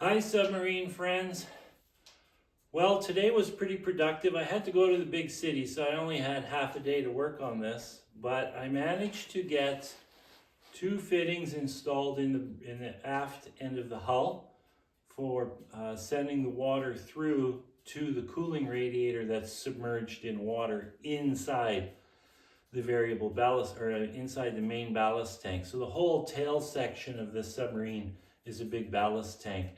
Hi submarine friends. Well, today was pretty productive. I had to go to the big city, so I only had half a day to work on this, but I managed to get two fittings installed in the aft end of the hull for sending the water through to the cooling radiator that's submerged in water inside the variable ballast, or inside the main ballast tank. So the whole tail section of this submarine is a big ballast tank,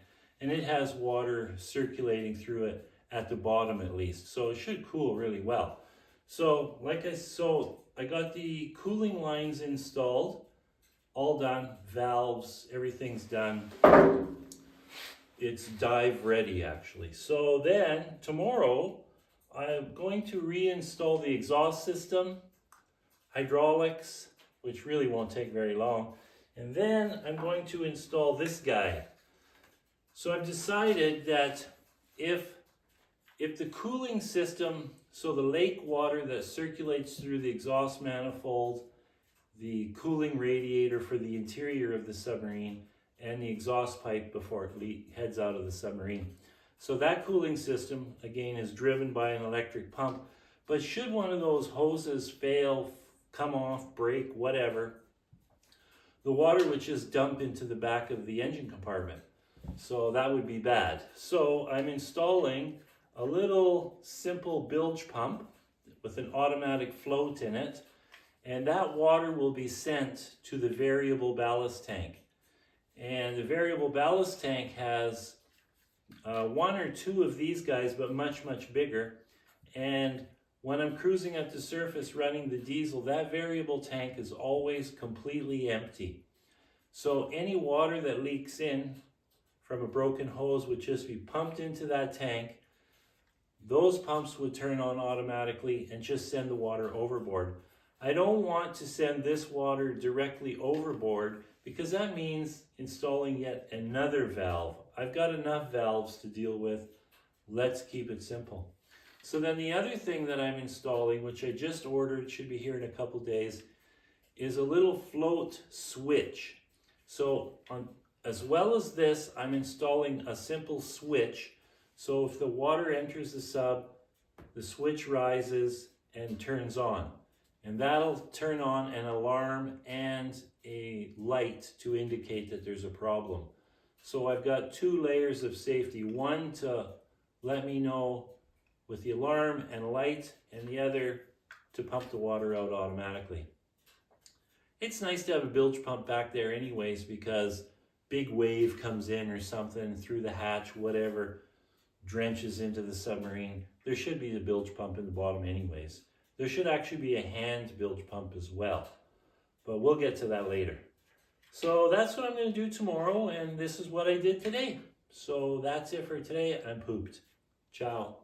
and it has water circulating through it at the bottom at least, so it should cool really well. So I got the cooling lines installed, all done, valves, everything's done. It's dive ready actually. So then tomorrow I'm going to reinstall the exhaust system, hydraulics, which really won't take very long, and then I'm going to install this guy. So I've decided that if the cooling system, so the lake water that circulates through the exhaust manifold, the cooling radiator for the interior of the submarine, and the exhaust pipe before it heads out of the submarine. So that cooling system, again, is driven by an electric pump, but should one of those hoses fail, come off, break, whatever, the water would just dump into the back of the engine compartment. So that would be bad. So I'm installing a little simple bilge pump with an automatic float in it, and that water will be sent to the variable ballast tank. And the variable ballast tank has one or two of these guys, but much bigger. And when I'm cruising at the surface running the diesel, that variable tank is always completely empty. So any water that leaks in from a broken hose would just be pumped into that tank. Those pumps would turn on automatically and just send the water overboard. I don't want to send this water directly overboard because that means installing yet another valve. I've got enough valves to deal with. Let's keep it simple. So then the other thing that I'm installing, which I just ordered, should be here in a couple days, is a little float switch. So as well as this, I'm installing a simple switch. So if the water enters the sub, the switch rises and turns on. And that'll turn on an alarm and a light to indicate that there's a problem. So I've got two layers of safety. One to let me know with the alarm and light, and the other to pump the water out automatically. It's nice to have a bilge pump back there anyways, because big wave comes in or something through the hatch, whatever, drenches into the submarine. There should be a bilge pump in the bottom anyways. There should actually be a hand bilge pump as well, but we'll get to that later. So that's what I'm going to do tomorrow, and this is what I did today. So that's it for today. I'm pooped. Ciao.